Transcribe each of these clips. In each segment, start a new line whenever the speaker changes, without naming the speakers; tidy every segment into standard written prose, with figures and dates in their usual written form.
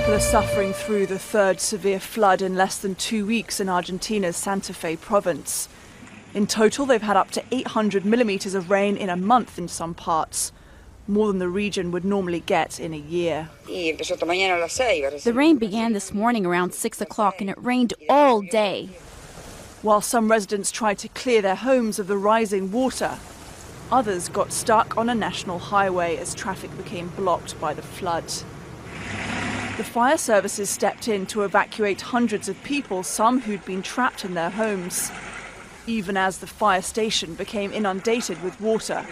People are suffering through the third severe flood in less than 2 weeks in Argentina's Santa Fe province. In total, they've had up to 800 millimeters of rain in a month in some parts, more than the region would normally get in a year.
The rain began this morning around 6 o'clock and it rained all day.
While some residents tried to clear their homes of the rising water, others got stuck on a national highway as traffic became blocked by the flood. The fire services stepped in to evacuate hundreds of people, some who'd been trapped in their homes, even as the fire station became inundated with water.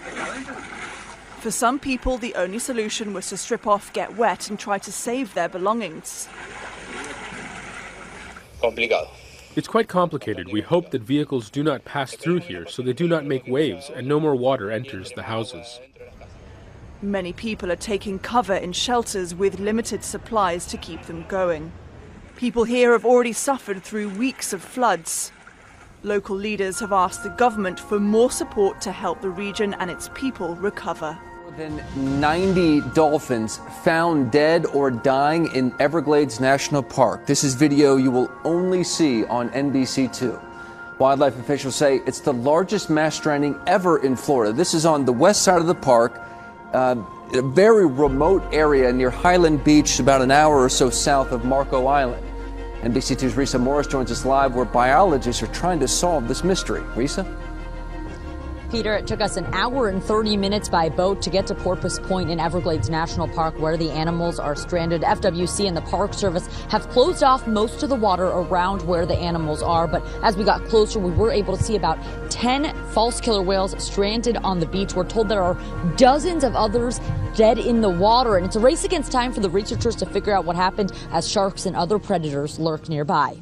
For some people, the only solution was to strip off, get wet, and try to save their belongings.
It's quite complicated. We hope that vehicles do not pass through here so they do not make waves and no more water enters the houses.
Many people are taking cover in shelters with limited supplies to keep them going. People here have already suffered through weeks of floods. Local leaders have asked the government for more support to help the region and its people recover.
More than 90 dolphins found dead or dying in Everglades National Park. This is video you will only see on NBC2. Wildlife officials say it's the largest mass stranding ever in Florida. This is on the west side of the park, a very remote area near Highland Beach, about an hour or so south of Marco Island. NBC2's Risa Morris joins us live where biologists are trying to solve this mystery. Risa?
Peter, it took us an hour and 30 minutes by boat to get to Porpoise Point in Everglades National Park where the animals are stranded. FWC and the Park Service have closed off most of the water around where the animals are. But as we got closer, we were able to see about 10 false killer whales stranded on the beach. We're told there are dozens of others dead in the water. And it's a race against time for the researchers to figure out what happened as sharks and other predators lurk nearby.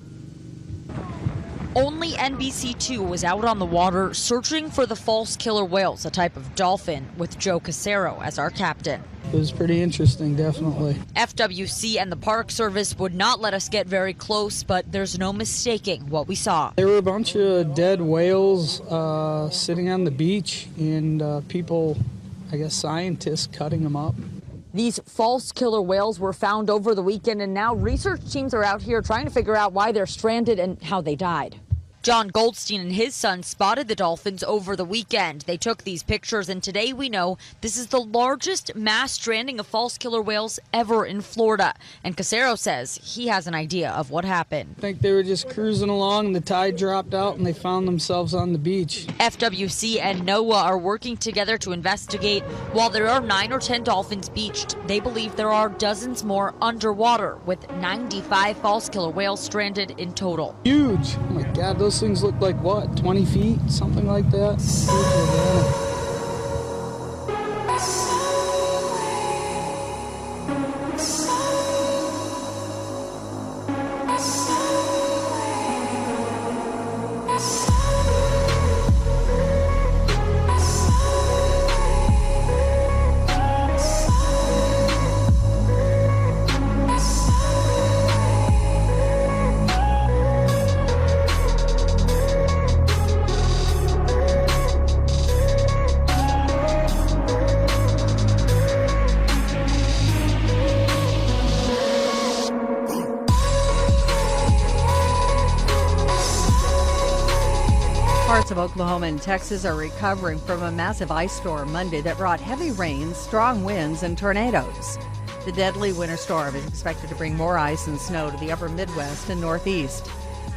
Only NBC2 was out on the water searching for the false killer whales, a type of dolphin, with Joe Casero as our captain.
It was pretty interesting, definitely.
FWC and the Park Service would not let us get very close, but there's no mistaking what we saw.
There were a bunch of dead whales sitting on the beach and people, I guess scientists, cutting them up.
These false killer whales were found over the weekend, and now research teams are out here trying to figure out why they're stranded and how they died. John Goldstein and his son spotted the dolphins over the weekend. They took these pictures, and today we know this is the largest mass stranding of false killer whales ever in Florida. And Casero says he has an idea of what happened.
I think they were just cruising along, and the tide dropped out, and they found themselves on the beach.
FWC and NOAA are working together to investigate. While there are 9 or 10 dolphins beached, they believe there are dozens more underwater, with 95 false killer whales stranded in total.
Huge! Oh my God, those things look like what, 20 feet, something like that?
Parts of Oklahoma and Texas are recovering from a massive ice storm Monday that brought heavy rains, strong winds, and tornadoes. The deadly winter storm is expected to bring more ice and snow to the upper Midwest and Northeast.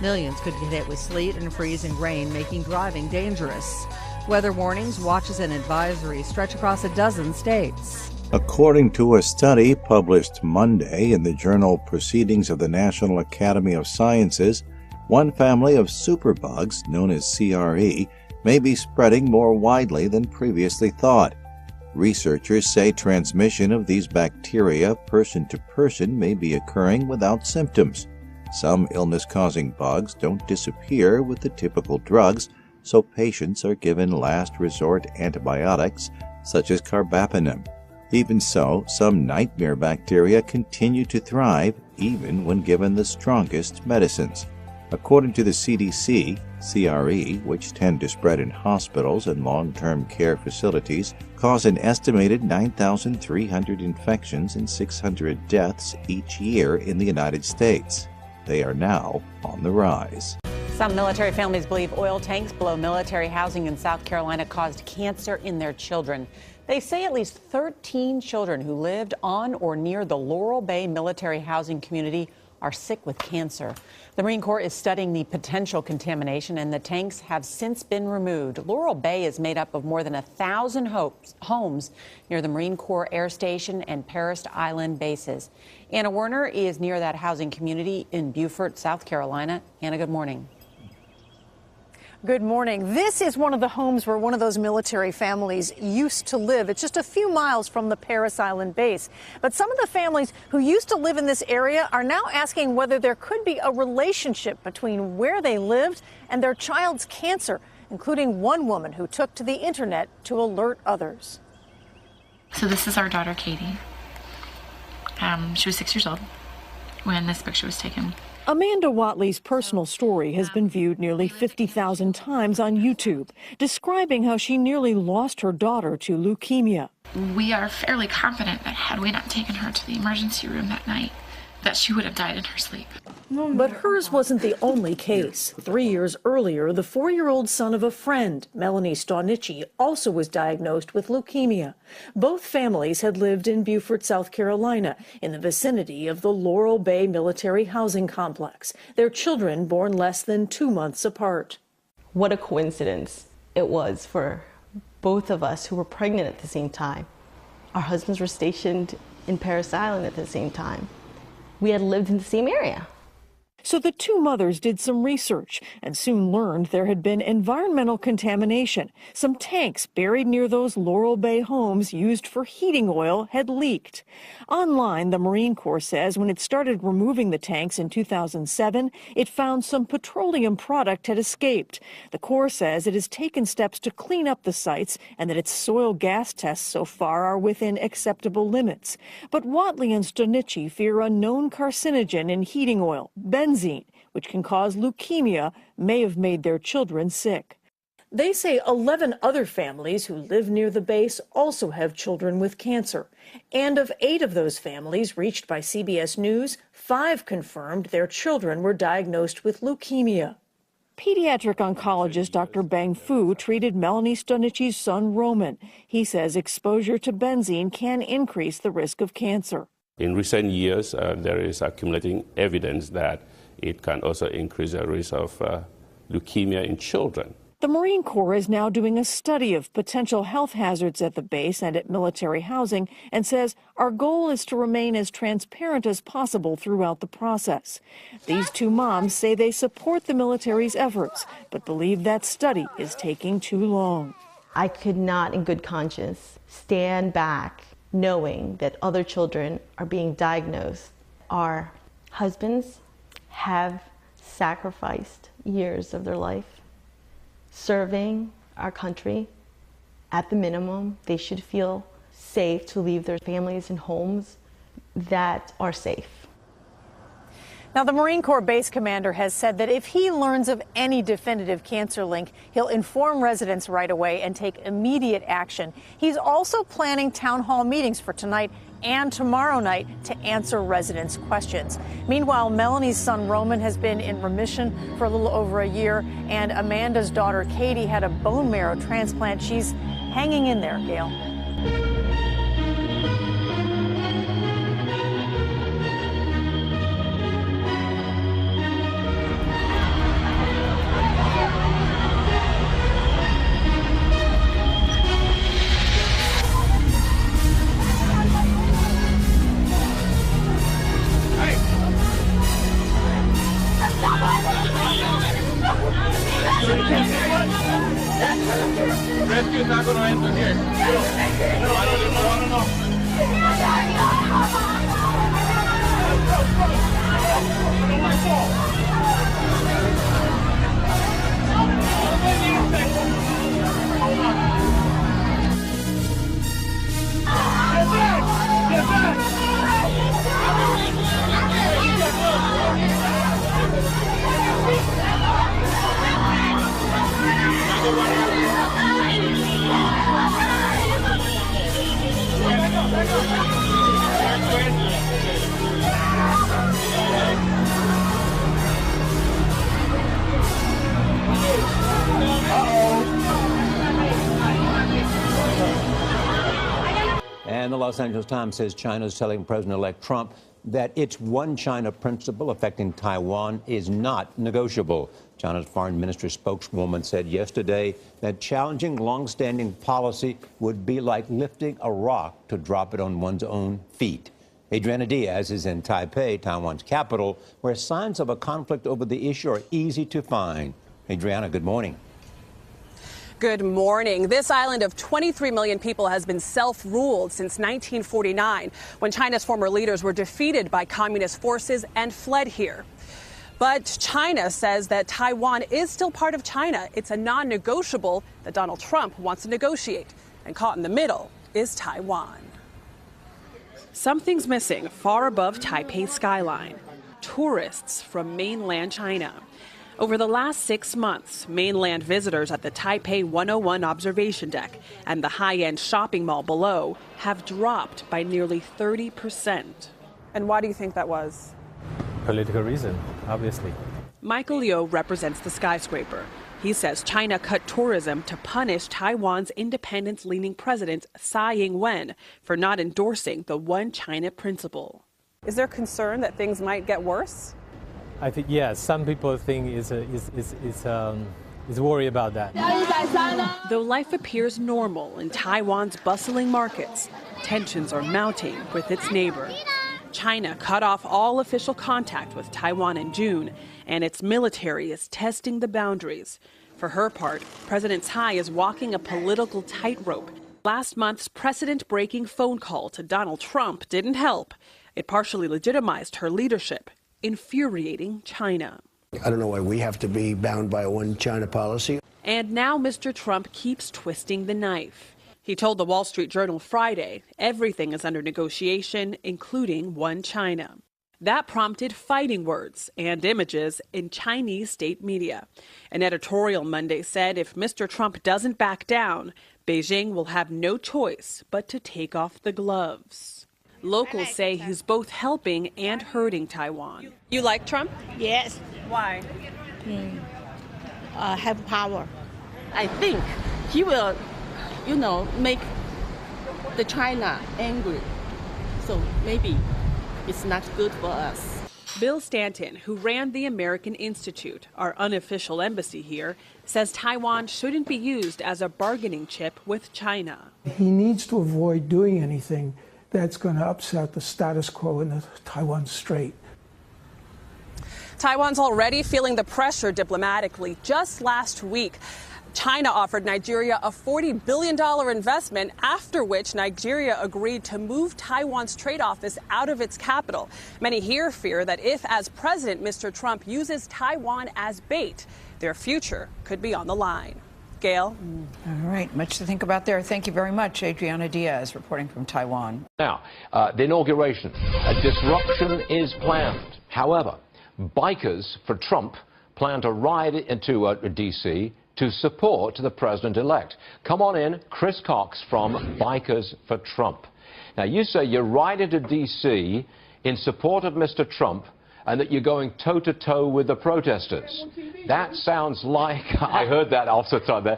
Millions could get hit with sleet and freezing rain, making driving dangerous. Weather warnings, watches, and advisories stretch across a dozen states.
According to a study published Monday in the journal Proceedings of the National Academy of Sciences, one family of superbugs, known as CRE, may be spreading more widely than previously thought. Researchers say transmission of these bacteria person to person may be occurring without symptoms. Some illness-causing bugs don't disappear with the typical drugs, so patients are given last-resort antibiotics such as carbapenem. Even so, some nightmare bacteria continue to thrive even when given the strongest medicines. According to the CDC, CRE, which tend to spread in hospitals and long-term care facilities, cause an estimated 9,300 infections and 600 deaths each year in the United States. They are now on the rise.
Some military families believe oil tanks below military housing in South Carolina caused cancer in their children. They say at least 13 children who lived on or near the Laurel Bay military housing community are sick with cancer. The Marine Corps is studying the potential contamination, and the tanks have since been removed. Laurel Bay is made up of more than 1,000 homes near the Marine Corps Air Station and Paris Island bases. Anna Werner is near that housing community in Beaufort, South Carolina. Anna, good morning.
Good morning. This is one of the homes where one of those military families used to live. It's just a few miles from the Paris Island base. But some of the families who used to live in this area are now asking whether there could be a relationship between where they lived and their child's cancer, including one woman who took to the internet to alert others.
So this is our daughter, Katie. She was 6 years old when this picture was taken.
Amanda Watley's personal story has been viewed nearly 50,000 times on YouTube, describing how she nearly lost her daughter to leukemia.
We are fairly confident that had we not taken her to the emergency room that night, that she would have died in her sleep.
But hers wasn't the only case. 3 years earlier, the 4-year-old son of a friend, Melanie Stonici, also was diagnosed with leukemia. Both families had lived in Beaufort, South Carolina, in the vicinity of the Laurel Bay military housing complex. Their children born less than 2 months apart.
What a coincidence it was for both of us who were pregnant at the same time. Our husbands were stationed in Paris Island at the same time. We had lived in the same area.
So the two mothers did some research and soon learned there had been environmental contamination. Some tanks buried near those Laurel Bay homes used for heating oil had leaked. Online, the Marine Corps says when it started removing the tanks in 2007, it found some petroleum product had escaped. The Corps says it has taken steps to clean up the sites and that its soil gas tests so far are within acceptable limits. But Watley and Stonici fear a known carcinogen in heating oil, benzene, which can cause leukemia, may have made their children sick. They say 11 other families who live near the base also have children with cancer. And of 8 of those families reached by CBS News, 5 confirmed their children were diagnosed with leukemia. Pediatric oncologist Dr. Bang Fu treated Melanie Stonici's son, Roman. He says exposure to benzene can increase the risk of cancer.
In recent years, there is accumulating evidence that it can also increase the risk of leukemia in children.
The Marine Corps is now doing a study of potential health hazards at the base and at military housing and says our goal is to remain as transparent as possible throughout the process. These two moms say they support the military's efforts, but believe that study is taking too long.
I could not, in good conscience, stand back knowing that other children are being diagnosed. Our husbands have sacrificed years of their life serving our country. At the minimum, they should feel safe to leave their families and homes that are safe.
Now, the Marine Corps base commander has said that if he learns of any definitive cancer link, he'll inform residents right away and take immediate action. He's also planning town hall meetings for tonight and tomorrow night to answer residents' questions. Meanwhile, Melanie's son Roman has been in remission for a little over a year, and Amanda's daughter Katie had a bone marrow transplant. She's hanging in there, Gail.
Rescue is not going to enter here. Los Angeles Times says China is telling President-elect Trump that its one China principle affecting Taiwan is not negotiable. China's foreign ministry spokeswoman said yesterday that challenging long-standing policy would be like lifting a rock to drop it on one's own feet. Adriana Diaz is in Taipei, Taiwan's capital, where signs of a conflict over the issue are easy to find. Adriana, good morning.
Good morning. This island of 23 million people has been self-ruled since 1949, when China's former leaders were defeated by communist forces and fled here. But China says that Taiwan is still part of China. It's a non-negotiable that Donald Trump wants to negotiate. And caught in the middle is Taiwan. Something's missing far above Taipei's skyline. Tourists from mainland China. Over the last 6 months, mainland visitors at the Taipei 101 observation deck and the high-end shopping mall below have dropped by nearly 30%. And why do you think that was?
Political reason, obviously.
Michael Liu represents the skyscraper. He says China cut tourism to punish Taiwan's independence-leaning president Tsai Ing-wen for not endorsing the One China principle. Is there concern that things might get worse?
I think, yes, some people think is worried about that.
Though life appears normal in Taiwan's bustling markets, tensions are mounting with its neighbor. China cut off all official contact with Taiwan in June, and its military is testing the boundaries. For her part, President Tsai is walking a political tightrope. Last month's precedent-breaking phone call to Donald Trump didn't help. It partially legitimized her leadership, infuriating China.
I don't know why we have to be bound by a one China policy.
And now Mr. Trump keeps twisting the knife. He told the Wall Street Journal Friday everything is under negotiation, including One China. That prompted fighting words and images in Chinese state media. An editorial Monday said if Mr. Trump doesn't back down, Beijing will have no choice but to take off the gloves. Locals say he's both helping and hurting Taiwan. You like Trump?
Yes.
Why?
Have power. I think he will, make the China angry. So maybe it's not good for us.
Bill Stanton, who ran the American Institute, our unofficial embassy here, says Taiwan shouldn't be used as a bargaining chip with China.
He needs to avoid doing anything that's going to upset the status quo in the Taiwan Strait.
Taiwan's already feeling the pressure diplomatically. Just last week, China offered Nigeria a $40 billion investment, after which Nigeria agreed to move Taiwan's trade office out of its capital. Many here fear that if, as president, Mr. Trump uses Taiwan as bait, their future could be on the line. Gail?
All right, much to think about there. Thank you very much, Adriana Diaz, reporting from Taiwan.
Now, the inauguration. A disruption is planned. However, bikers for Trump plan to ride into D.C. to support the president-elect. Come on in, Chris Cox from Bikers for Trump. Now, you say you're riding to D.C. in support of Mr. Trump and that you're going toe-to-toe with the protesters. That sounds like, I heard that off the top there.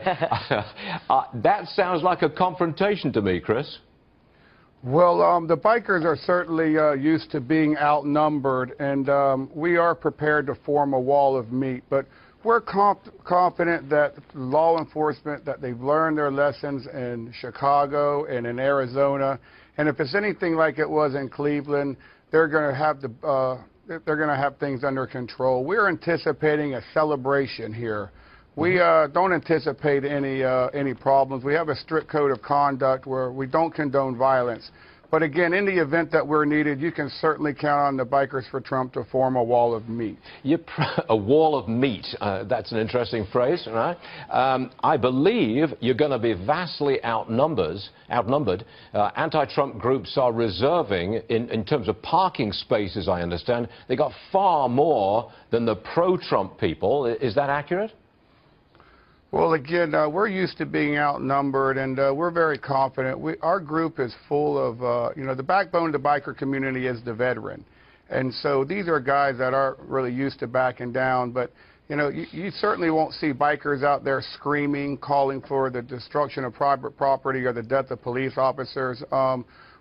That sounds like a confrontation to me, Chris.
Well, the bikers are certainly used to being outnumbered, and we are prepared to form a wall of meat. But we're confident that law enforcement, that they've learned their lessons in Chicago and in Arizona, and if it's anything like it was in Cleveland, they're going to have things under control. We're anticipating a celebration here. We don't anticipate any problems. We have a strict code of conduct where we don't condone violence. But again, in the event that we're needed, you can certainly count on the Bikers for Trump to form a wall of meat.
A wall of meat. That's an interesting phrase, right? I believe you're going to be vastly outnumbered. Anti-Trump groups are reserving, in terms of parking spaces, I understand, they got far more than the pro-Trump people. Is that accurate?
Well, again, we're used to being outnumbered, and we're very confident. Our group is full of, the backbone of the biker community is the veteran. And so these are guys that aren't really used to backing down. But, you certainly won't see bikers out there screaming, calling for the destruction of private property or the death of police officers.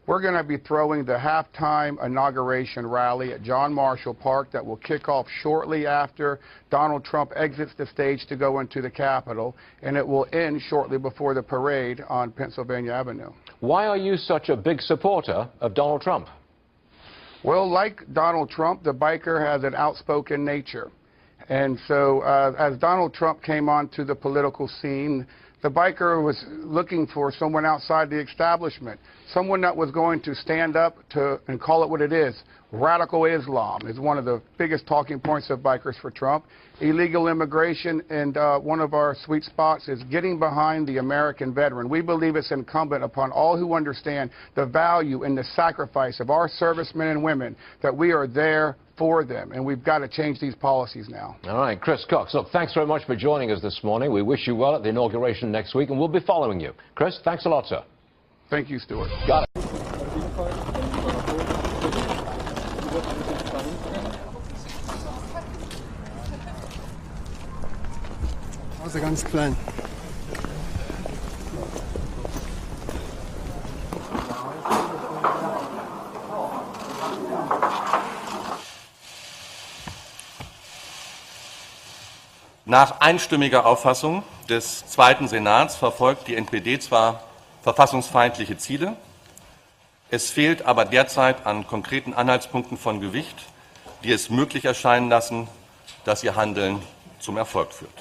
we're going to be throwing the halftime inauguration rally at John Marshall Park that will kick off shortly after Donald Trump exits the stage to go into the Capitol, and it will end shortly before the parade on Pennsylvania Avenue.
Why are you such a big supporter of Donald Trump?
Well, like Donald Trump, the biker has an outspoken nature. And so as Donald Trump came onto the political scene, the biker was looking for someone outside the establishment, someone that was going to stand up to and call it what it is. Radical Islam is one of the biggest talking points of bikers for Trump. Illegal immigration, and one of our sweet spots is getting behind the American veteran. We believe it's incumbent upon all who understand the value and the sacrifice of our servicemen and women that we are there for them, and we've got to change these policies now.
All right, Chris Cox, look, thanks very much for joining us this morning. We wish you well at the inauguration next week, and we'll be following you. Chris, thanks a lot, sir.
Thank you, Stuart.
Got it.
Also ganz klein.
Nach einstimmiger Auffassung des Zweiten Senats verfolgt die NPD zwar verfassungsfeindliche Ziele, es fehlt aber derzeit an konkreten Anhaltspunkten von Gewicht, die es möglich erscheinen lassen, dass ihr Handeln zum Erfolg führt.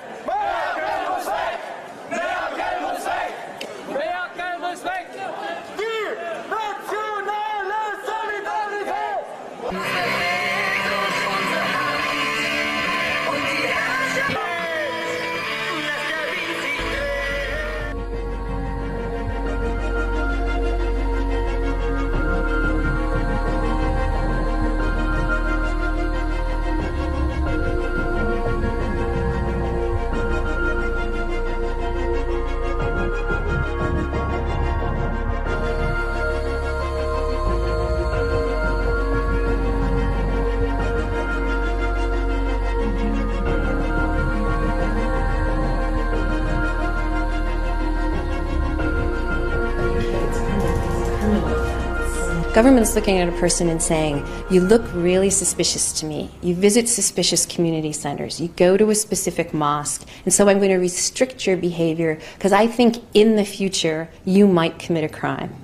Government's looking at a person and saying, you look really suspicious to me. You visit suspicious community centers. You go to a specific mosque. And so I'm going to restrict your behavior because I think in the future you might commit a crime.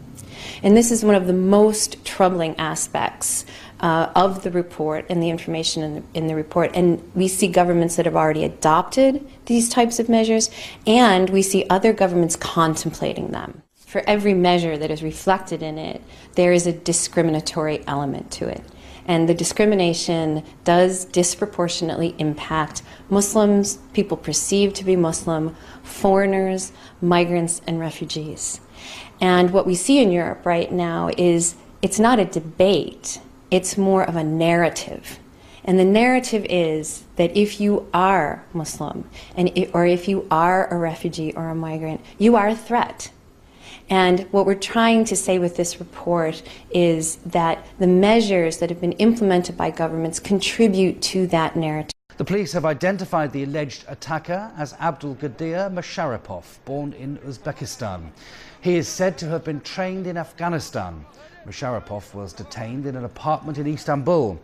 And this is one of the most troubling aspects of the report and the information in the report. And we see governments that have already adopted these types of measures, and we see other governments contemplating them. For every measure that is reflected in it, there is a discriminatory element to it. And the discrimination does disproportionately impact Muslims, people perceived to be Muslim, foreigners, migrants, and refugees. And what we see in Europe right now is it's not a debate, it's more of a narrative. And the narrative is that if you are Muslim, or if you are a refugee or a migrant, you are a threat. And what we're trying to say with this report is that the measures that have been implemented by governments contribute to that narrative.
The police have identified the alleged attacker as Abdulgadir Musharrapov, born in Uzbekistan. He is said to have been trained in Afghanistan. Musharrapov was detained in an apartment in Istanbul.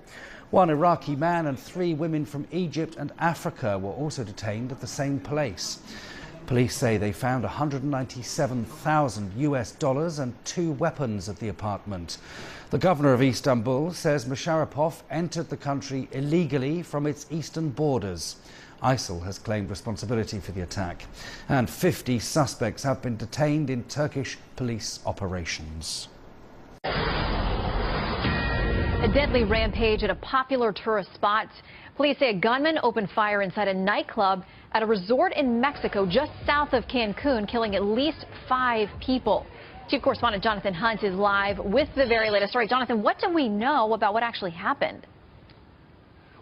One Iraqi man and 3 women from Egypt and Africa were also detained at the same place. Police say they found $197,000 and 2 weapons at the apartment. The governor of Istanbul says Musharrapov entered the country illegally from its eastern borders. ISIL has claimed responsibility for the attack, and 50 suspects have been detained in Turkish police operations.
A deadly rampage at a popular tourist spot. Police say a gunman opened fire inside a nightclub at a resort in Mexico just south of Cancun, killing at least 5 people. Chief Correspondent Jonathan Hunt is live with the very latest story. Jonathan, what do we know about what actually happened?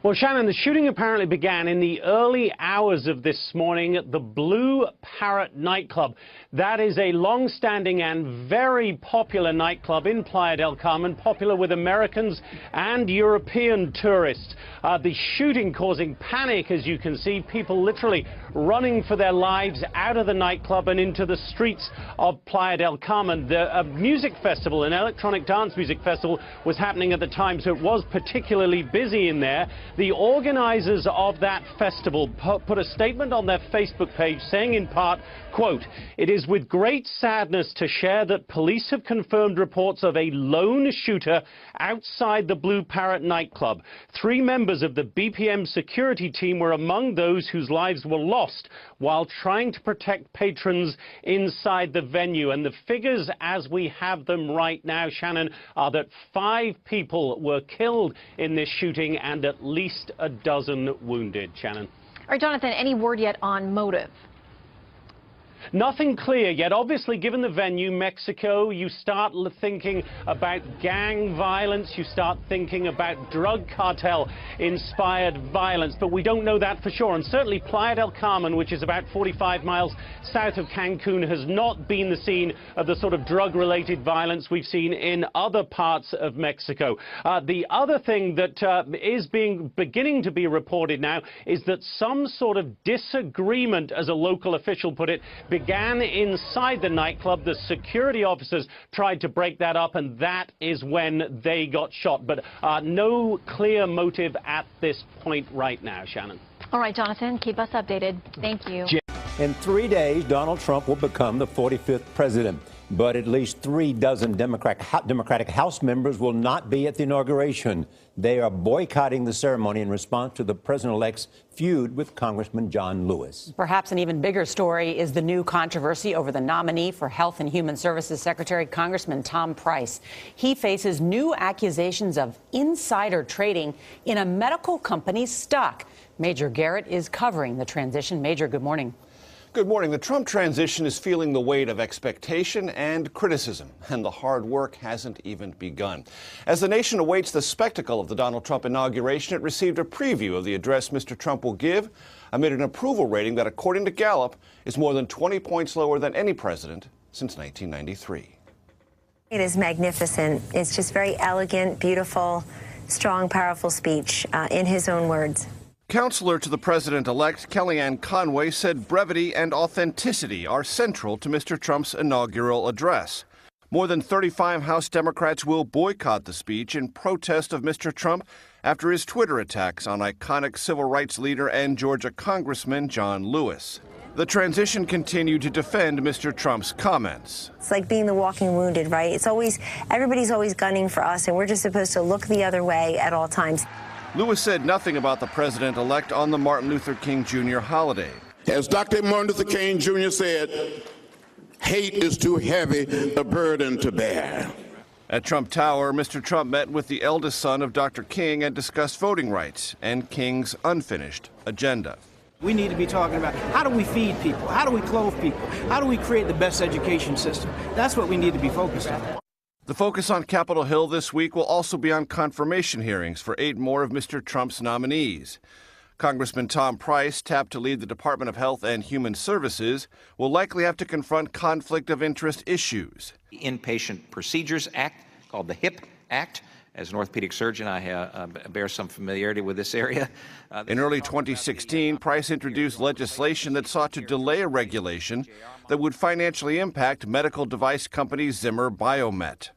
Well, Shannon, the shooting apparently began in the early hours of this morning at the Blue Parrot nightclub. That is a long-standing and very popular nightclub in Playa del Carmen, popular with Americans and European tourists. The shooting causing panic, as you can see, people literally running for their lives out of the nightclub and into the streets of Playa del Carmen. The music festival, an electronic dance music festival, was happening at the time, so it was particularly busy in there. The organizers of that festival put a statement on their Facebook page saying in part, quote, "It is with great sadness to share that police have confirmed reports of a lone shooter outside the Blue Parrot nightclub. 3 members of the BPM security team were among those whose lives were lost while trying to protect patrons inside the venue." And the figures as we have them right now, Shannon, are that 5 people were killed in this shooting and at least a dozen wounded. Shannon.
All right, Jonathan, any word yet on motive?
Nothing clear yet. Obviously, given the venue, Mexico, you start thinking about gang violence, you start thinking about drug cartel-inspired violence, but we don't know that for sure. And certainly Playa del Carmen, which is about 45 miles south of Cancun, has not been the scene of the sort of drug-related violence we've seen in other parts of Mexico. The other thing that is beginning to be reported now is that some sort of disagreement, as a local official put it, began inside the nightclub. The security officers tried to break that up, and that is when they got shot. But no clear motive at this point right now, Shannon.
All right, Jonathan, keep us updated. Thank you.
In 3 days, Donald Trump will become the 45th president. But at least 3 dozen Democratic House members will not be at the inauguration. They are boycotting the ceremony in response to the president-elect's feud with Congressman John Lewis.
Perhaps an even bigger story is the new controversy over the nominee for Health and Human Services Secretary, Congressman Tom Price. He faces new accusations of insider trading in a medical company's stock. Major Garrett is covering the transition. Major, good morning.
Good morning. The Trump transition is feeling the weight of expectation and criticism, and the hard work hasn't even begun. As the nation awaits the spectacle of the Donald Trump inauguration, it received a preview of the address Mr. Trump will give amid an approval rating that, according to Gallup, is more than 20 points lower than any president since 1993.
It is magnificent. It's just very elegant, beautiful, strong, powerful speech in his own words.
Counselor to the president-elect Kellyanne Conway said brevity and authenticity are central to Mr. Trump's inaugural address. More than 35 House Democrats will boycott the speech in protest of Mr. Trump after his Twitter attacks on iconic civil rights leader and Georgia Congressman John Lewis. The transition continued to defend Mr. Trump's comments.
It's like being the walking wounded, right? It's always, everybody's always gunning for us, and we're just supposed to look the other way at all times.
Lewis said nothing about the president-elect on the Martin Luther King Jr. holiday.
As Dr. Martin Luther King Jr. said, hate is too heavy a burden to bear.
At Trump Tower, Mr. Trump met with the eldest son of Dr. King and discussed voting rights and King's unfinished agenda.
We need to be talking about how do we feed people? How do we clothe people? How do we create the best education system? That's what we need to be focused on.
The focus on Capitol Hill this week will also be on confirmation hearings for 8 more of Mr. Trump's nominees. Congressman Tom Price, tapped to lead the Department of Health and Human Services, will likely have to confront conflict of interest issues.
The Inpatient Procedures Act, called the HIP Act. As an orthopedic surgeon, I bear some familiarity with this area.
In early 2016, Price introduced legislation that sought to delay a regulation that would financially impact medical device company Zimmer Biomet.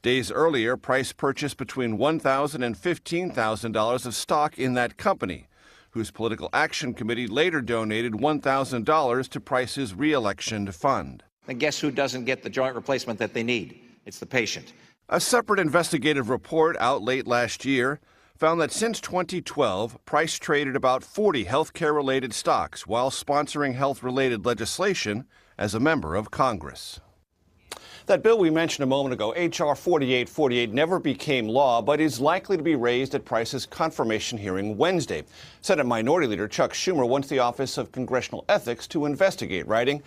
Days earlier, Price purchased between $1,000 and $15,000 of stock in that company, whose political action committee later donated $1,000 to Price's re-election fund.
And guess who doesn't get the joint replacement that they need? It's the patient.
A separate investigative report out late last year found that since 2012, Price traded about 40 healthcare-related stocks while sponsoring health-related legislation as a member of Congress. That bill we mentioned a moment ago, H.R. 4848, never became law, but is likely to be raised at Price's confirmation hearing Wednesday. Senate Minority Leader Chuck Schumer wants the Office of Congressional Ethics to investigate, writing,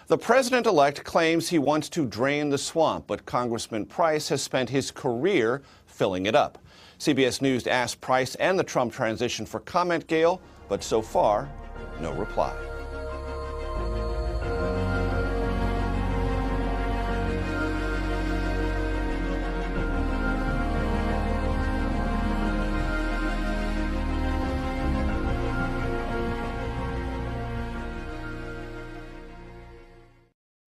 "The president-elect claims he wants to drain the swamp, but Congressman Price has spent his career filling it up." CBS News asked Price and the Trump transition for comment, Gayle, but so far, no reply.